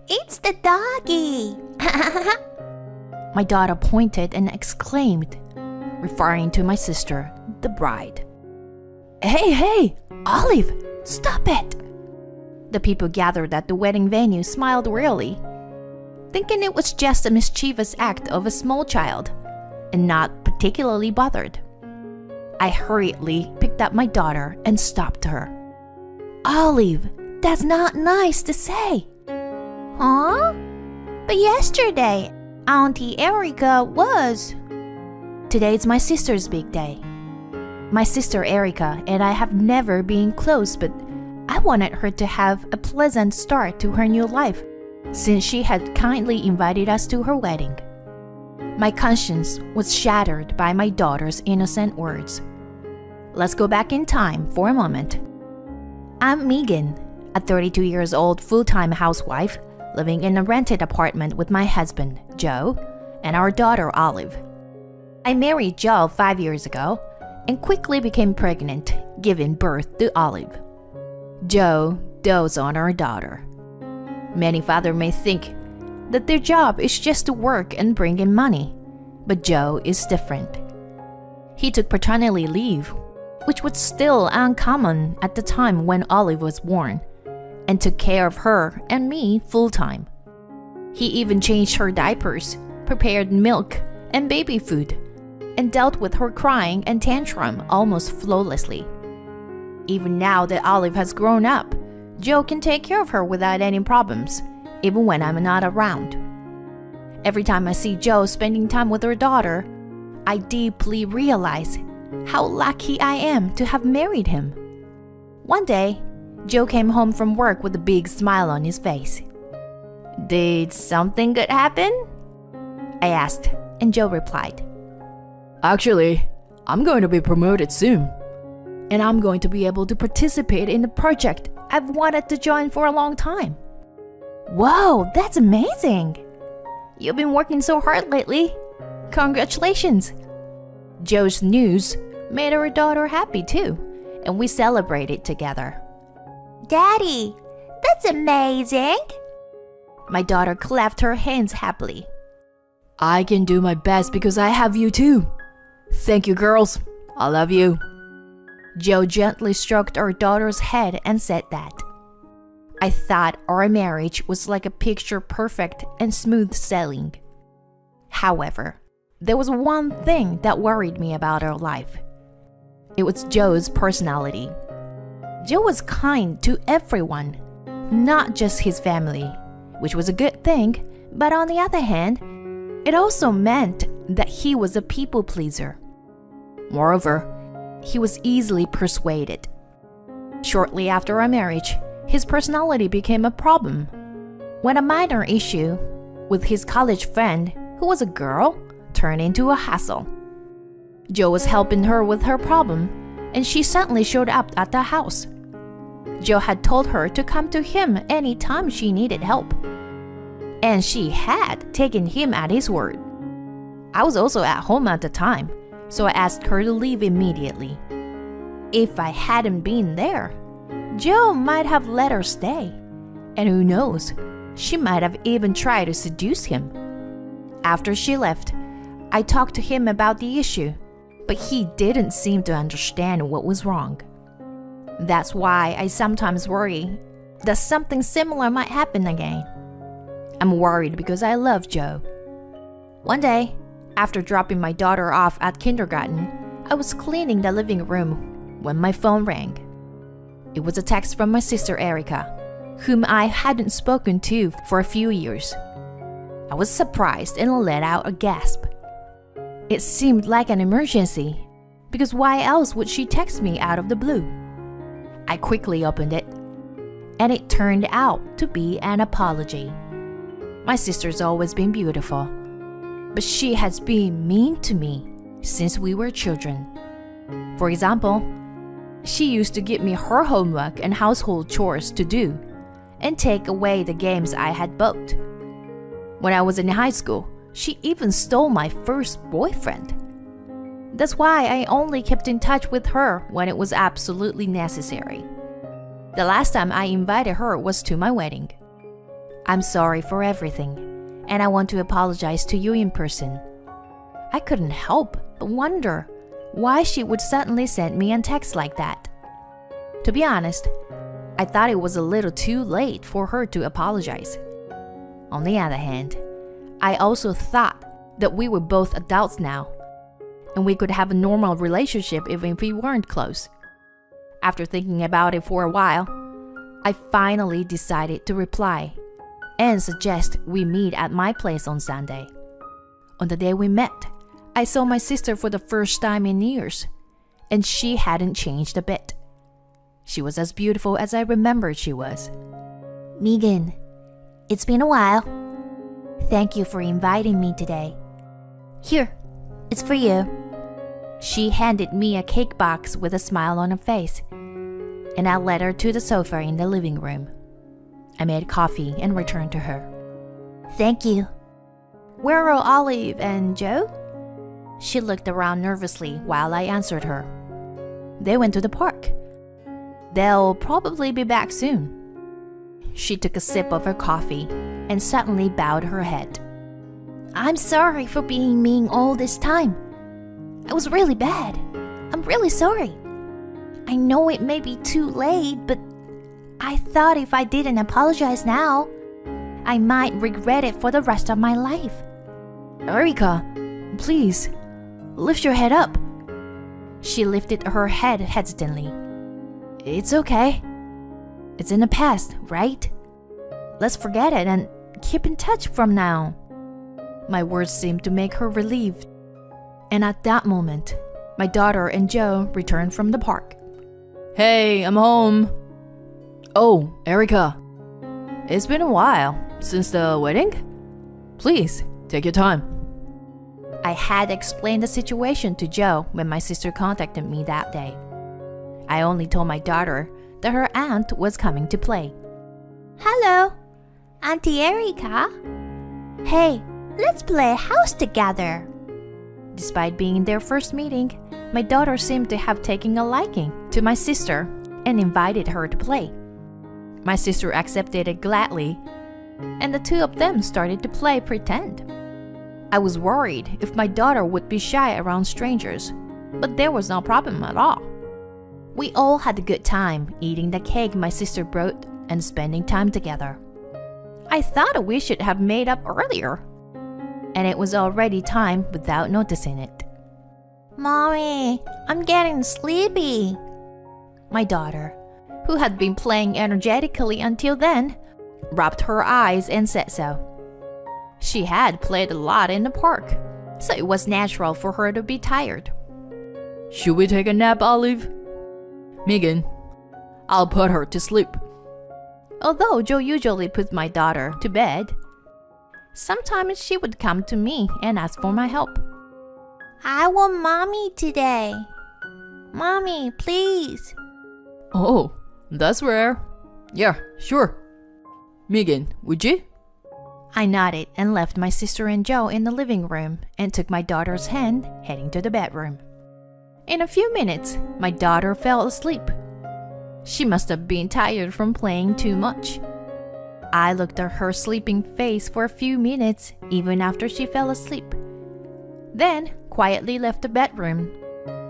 It's the doggy. My daughter pointed and exclaimed, referring to my sister, the bride. Hey, Olive, stop it! The people gathered at the wedding venue smiled wearily, thinking it was just a mischievous act of a small child, and not particularly bothered. I hurriedly picked up my daughter and stopped her. Olive, that's not nice to say. Huh? But yesterday, Auntie Erica was. Today's my sister's big day. My sister Erica and I have never been close, but I wanted her to have a pleasant start to her new life, since she had kindly invited us to her wedding. My conscience was shattered by my daughter's innocent words. Let's go back in time for a moment. I'm Megan, a 32 years old full-time housewife living in a rented apartment with my husband, Joe, and our daughter, Olive. I married Joe 5 years ago and quickly became pregnant, giving birth to Olive. Joe dotes on our daughter. Many fathers may think that their job is just to work and bring in money, but Joe is different. He took paternity leave, which was still uncommon at the time when Olive was born, and took care of her and me full-time. He even changed her diapers, prepared milk and baby food, and dealt with her crying and tantrum almost flawlessly. Even now that Olive has grown up, Joe can take care of her without any problems, even when I'm not around. Every time I see Joe spending time with her daughter, I deeply realize how lucky I am to have married him. One day, Joe came home from work with a big smile on his face. Did something good happen? I asked, and Joe replied, Actually, I'm going to be promoted soon, and I'm going to be able to participate in a project I've wanted to join for a long time. Whoa, that's amazing! You've been working so hard lately. Congratulations! Joe's news made our daughter happy too, and we celebrated together. Daddy, that's amazing. My daughter clapped her hands happily. I can do my best because I have you too. Thank you, girls. I love you. Joe gently stroked our daughter's head and said that. I thought our marriage was like a picture perfect and smooth sailing. However, there was one thing that worried me about our life. It was Joe's personality. Joe was kind to everyone, not just his family, which was a good thing, but on the other hand, it also meant that he was a people pleaser. Moreover, he was easily persuaded. Shortly after our marriage, his personality became a problem. When a minor issue with his college friend, who was a girl, turned into a hassle. Joe was helping her with her problem, and she suddenly showed up at the house. Joe had told her to come to him any time she needed help, and she had taken him at his word. I was also at home at the time, so I asked her to leave immediately. If I hadn't been there, Joe might have let her stay, and who knows, she might have even tried to seduce him. After she left, I talked to him about the issue, but he didn't seem to understand what was wrong. That's why I sometimes worry that something similar might happen again. I'm worried because I love Joe. One day, after dropping my daughter off at kindergarten, I was cleaning the living room when my phone rang. It was a text from my sister Erica, whom I hadn't spoken to for a few years. I was surprised and let out a gasp. It seemed like an emergency, because why else would she text me out of the blue? I quickly opened it, and it turned out to be an apology. My sister's always been beautiful, but she has been mean to me since we were children. For example, she used to give me her homework and household chores to do, and take away the games I had bought. When I was in high school, she even stole my first boyfriend. That's why I only kept in touch with her when it was absolutely necessary. The last time I invited her was to my wedding. I'm sorry for everything, and I want to apologize to you in person. I couldn't help but wonder why she would suddenly send me a text like that. To be honest, I thought it was a little too late for her to apologize. On the other hand, I also thought that we were both adults now, and we could have a normal relationship even if we weren't close. After thinking about it for a while, I finally decided to reply and suggest we meet at my place on Sunday. On the day we met, I saw my sister for the first time in years, and she hadn't changed a bit. She was as beautiful as I remembered she was. Megan, it's been a while. Thank you for inviting me today. Here, it's for you. She handed me a cake box with a smile on her face, and I led her to the sofa in the living room. I made coffee and returned to her. Thank you. Where are Olive and Joe? She looked around nervously while I answered her. They went to the park. They'll probably be back soon. She took a sip of her coffee and suddenly bowed her head. I'm sorry for being mean all this time. I was really bad. I'm really sorry. I know it may be too late, but I thought if I didn't apologize now, I might regret it for the rest of my life. Erica, please, lift your head up. She lifted her head hesitantly. It's okay. It's in the past, right? Let's forget it and keep in touch from now. My words seemed to make her relieved. And at that moment, my daughter and Joe returned from the park. Hey, I'm home. Oh, Erica. It's been a while since the wedding. Please, take your time. I had explained the situation to Joe when my sister contacted me that day. I only told my daughter that her aunt was coming to play. Hello, Auntie Erica. Hey, let's play house together. Despite being their first meeting, my daughter seemed to have taken a liking to my sister and invited her to play. My sister accepted it gladly, and the two of them started to play pretend. I was worried if my daughter would be shy around strangers, but there was no problem at all. We all had a good time eating the cake my sister brought and spending time together. I thought we should have made up earlier, and it was already time without noticing it. Mommy, I'm getting sleepy. My daughter, who had been playing energetically until then, rubbed her eyes and said so. She had played a lot in the park, so it was natural for her to be tired. Should we take a nap, Olive? Megan, I'll put her to sleep. Although Joe usually puts my daughter to bed, sometimes she would come to me and ask for my help. I want Mommy today. Mommy, please. Oh, that's rare. Yeah, sure. Megan, would you? I nodded and left my sister and Joe in the living room and took my daughter's hand, heading to the bedroom. In a few minutes, my daughter fell asleep. She must have been tired from playing too much. I looked at her sleeping face for a few minutes, even after she fell asleep. Then quietly left the bedroom,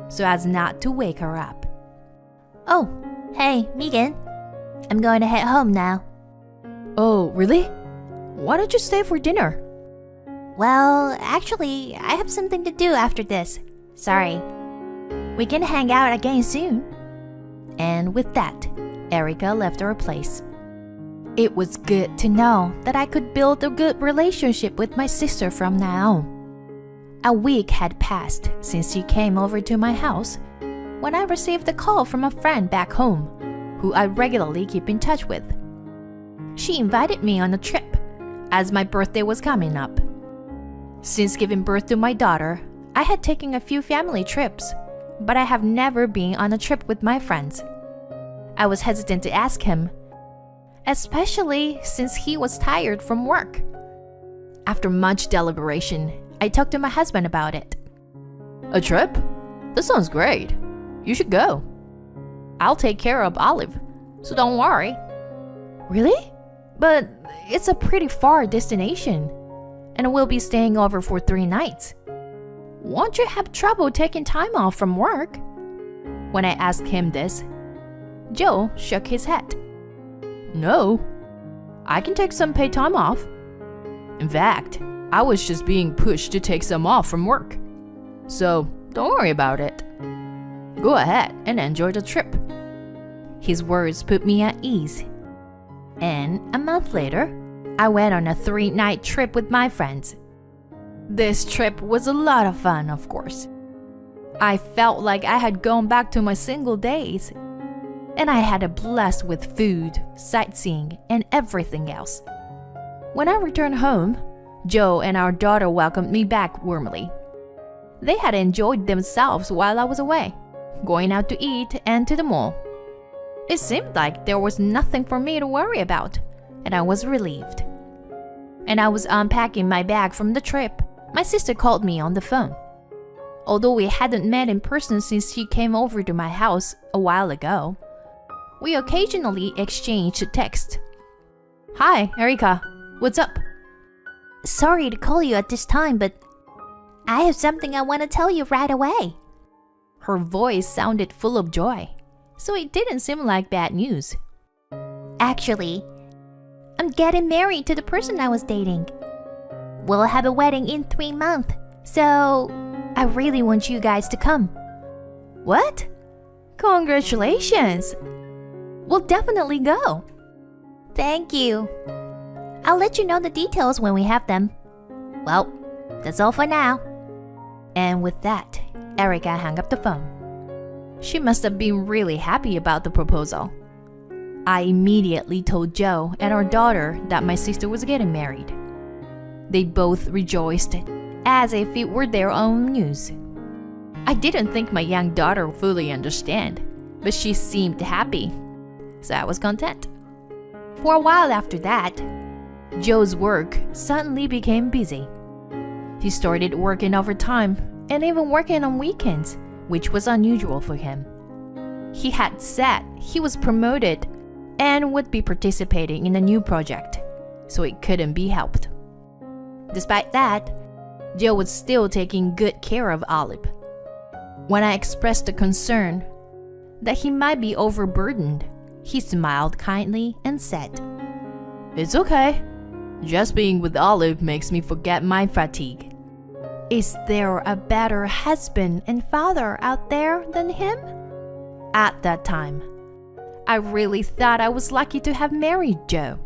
so as not to wake her up. Oh, hey, Megan. I'm going to head home now. Oh, really? Why don't you stay for dinner? Well, actually, I have something to do after this. Sorry. We can hang out again soon. And with that, Erica left her place. It was good to know that I could build a good relationship with my sister from now on. A week had passed since she came over to my house when I received a call from a friend back home who I regularly keep in touch with. She invited me on a trip as my birthday was coming up. Since giving birth to my daughter, I had taken a few family trips, but I have never been on a trip with my friends. I was hesitant to ask him, especially since he was tired from work. After much deliberation, I talked to my husband about it. A trip? That sounds great. You should go. I'll take care of Olive, so don't worry. Really? But it's a pretty far destination, and we'll be staying over for 3 nights. Won't you have trouble taking time off from work? When I asked him this, Joe shook his head. No, I can take some paid time off. In fact, I was just being pushed to take some off from work. So don't worry about it. Go ahead and enjoy the trip. His words put me at ease. And a month later, I went on a 3-night trip with my friends. This trip was a lot of fun, of course. I felt like I had gone back to my single days. And I had a blast with food, sightseeing, and everything else. When I returned home, Joe and our daughter welcomed me back warmly. They had enjoyed themselves while I was away, going out to eat and to the mall. It seemed like there was nothing for me to worry about, and I was relieved. And I was unpacking my bag from the trip. My sister called me on the phone. Although we hadn't met in person since she came over to my house a while ago, we occasionally exchanged texts. Hi, Erica. What's up? Sorry to call you at this time, but I have something I want to tell you right away. Her voice sounded full of joy, so it didn't seem like bad news. Actually, I'm getting married to the person I was dating. We'll have a wedding in 3 months, so I really want you guys to come. What? Congratulations! We'll definitely go. Thank you. I'll let you know the details when we have them. Well, that's all for now. And with that, Erica hung up the phone. She must have been really happy about the proposal. I immediately told Joe and our daughter that my sister was getting married. They both rejoiced, as if it were their own news. I didn't think my young daughter would fully understand, but she seemed happy, so I was content. For a while after that, Joe's work suddenly became busy. He started working overtime and even working on weekends, which was unusual for him. He had said he was promoted and would be participating in a new project, so it couldn't be helped. Despite that, Joe was still taking good care of Olive. When I expressed the concern that he might be overburdened, he smiled kindly and said, "It's okay. Just being with Olive makes me forget my fatigue." Is there a better husband and father out there than him? At that time, I really thought I was lucky to have married Joe.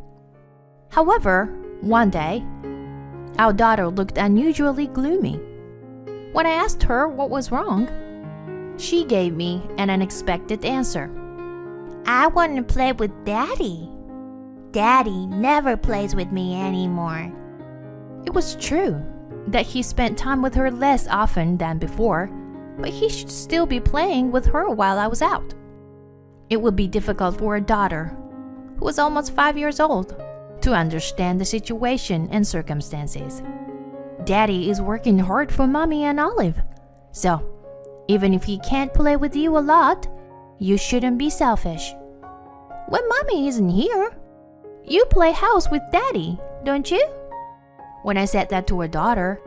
However, one day, our daughter looked unusually gloomy. When I asked her what was wrong, she gave me an unexpected answer. I want to play with Daddy. Daddy never plays with me anymore. It was true that he spent time with her less often than before, but he should still be playing with her while I was out. It would be difficult for a daughter, who was almost 5 years old, to understand the situation and circumstances. Daddy is working hard for Mommy and Olive, so even if he can't play with you a lot, you shouldn't be selfish. When Mommy isn't here, you play house with Daddy, don't you? When I said that to her daughter,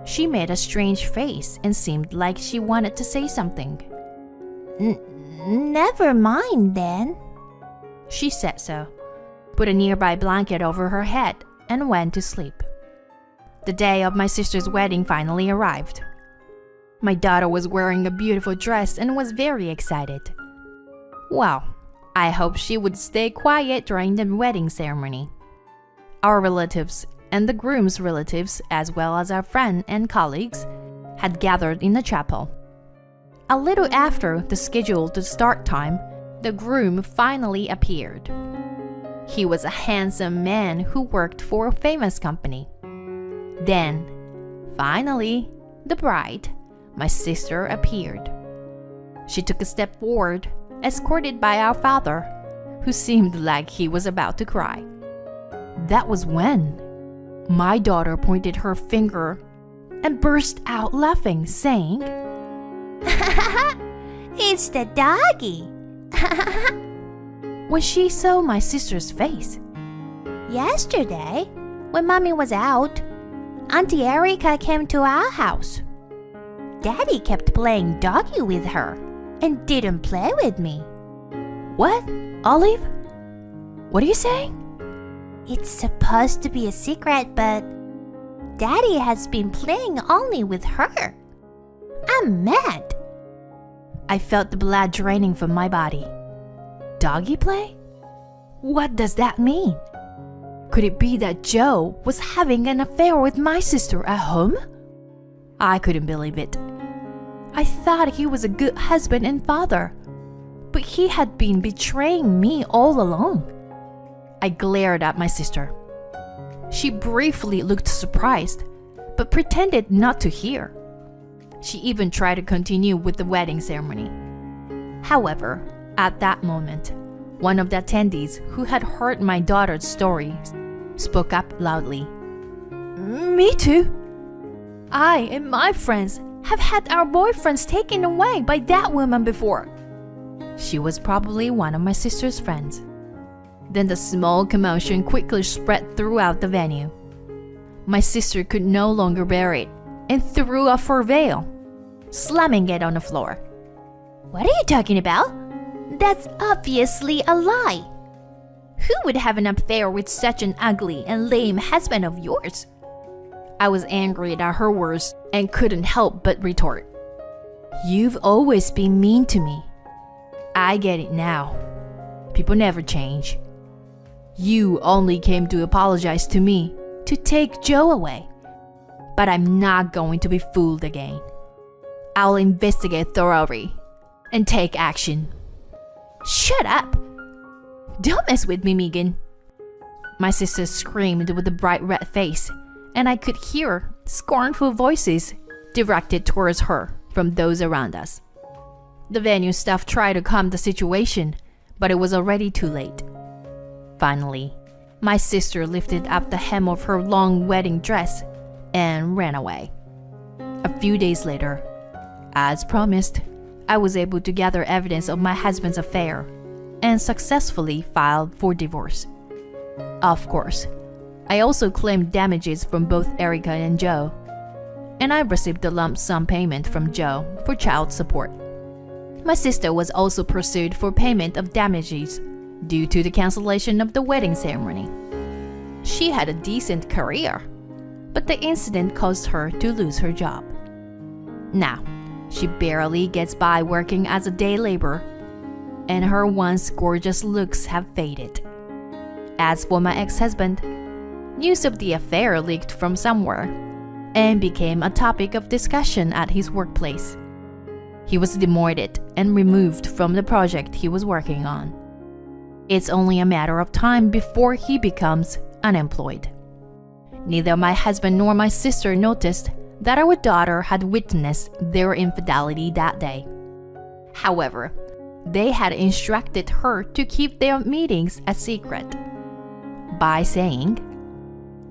she made a strange face and seemed like she wanted to say something. Never mind then. She said so, put a nearby blanket over her head, and went to sleep. The day of my sister's wedding finally arrived. My daughter was wearing a beautiful dress and was very excited. Well, I hoped she would stay quiet during the wedding ceremony. Our relatives and the groom's relatives, as well as our friends and colleagues, had gathered in the chapel. A little after the scheduled start time, the groom finally appeared. He was a handsome man who worked for a famous company. Then, finally, the bride, my sister, appeared. She took a step forward, escorted by our father, who seemed like he was about to cry. That was when my daughter pointed her finger and burst out laughing, saying, It's the doggy. When she saw my sister's face, Yesterday, when Mommy was out, Auntie Erica came to our house. Daddy kept playing doggy with her and didn't play with me. What? Olive? What are you saying? It's supposed to be a secret, but Daddy has been playing only with her. I'm mad. I felt the blood draining from my body. Doggy play? What does that mean? Could it be that Joe was having an affair with my sister at home? I couldn't believe it. I thought he was a good husband and father, but he had been betraying me all along. I glared at my sister. She briefly looked surprised, but pretended not to hear. She even tried to continue with the wedding ceremony. However, at that moment, one of the attendees who had heard my daughter's story spoke up loudly. Me too. I and my friends have had our boyfriends taken away by that woman before. She was probably one of my sister's friends. Then the small commotion quickly spread throughout the venue. My sister could no longer bear it and threw off her veil, slamming it on the floor. What are you talking about? That's obviously a lie. Who would have an affair with such an ugly and lame husband of yours? I was angry at her words and couldn't help but retort. You've always been mean to me. I get it now. People never change. You only came to apologize to me to take Joe away. But I'm not going to be fooled again. I'll investigate thoroughly and take action. Shut up! Don't mess with me, Megan. My sister screamed with a bright red face, and I could hear scornful voices directed towards her from those around us. The venue staff tried to calm the situation, but it was already too late. Finally, my sister lifted up the hem of her long wedding dress and ran away. A few days later, as promised, I was able to gather evidence of my husband's affair and successfully filed for divorce. Of course, I also claimed damages from both Erica and Joe, and I received a lump sum payment from Joe for child support. My sister was also pursued for payment of damages due to the cancellation of the wedding ceremony. She had a decent career, but the incident caused her to lose her job. Now, she barely gets by working as a day laborer, and her once gorgeous looks have faded. As for my ex-husband, news of the affair leaked from somewhere and became a topic of discussion at his workplace. He was demoted and removed from the project he was working on. It's only a matter of time before he becomes unemployed. Neither my husband nor my sister noticed that our daughter had witnessed their infidelity that day. However, they had instructed her to keep their meetings a secret by saying,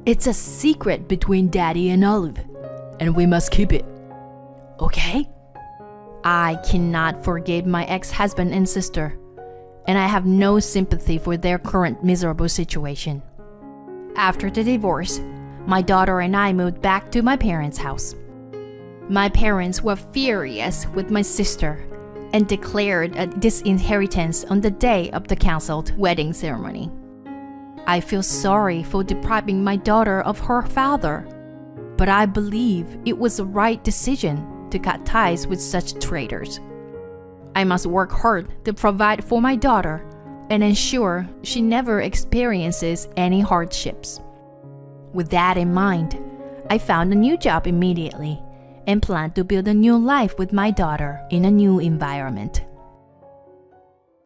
"It's a secret between Daddy and Olive, and we must keep it. Okay?" I cannot forgive my ex-husband and sister, and I have no sympathy for their current miserable situation. After the divorce, my daughter and I moved back to my parents' house. My parents were furious with my sister and declared a disinheritance on the day of the cancelled wedding ceremony. I feel sorry for depriving my daughter of her father, but I believe it was the right decision to cut ties with such traitors. I must work hard to provide for my daughter and ensure she never experiences any hardships. With that in mind, I found a new job immediately and plan to build a new life with my daughter in a new environment.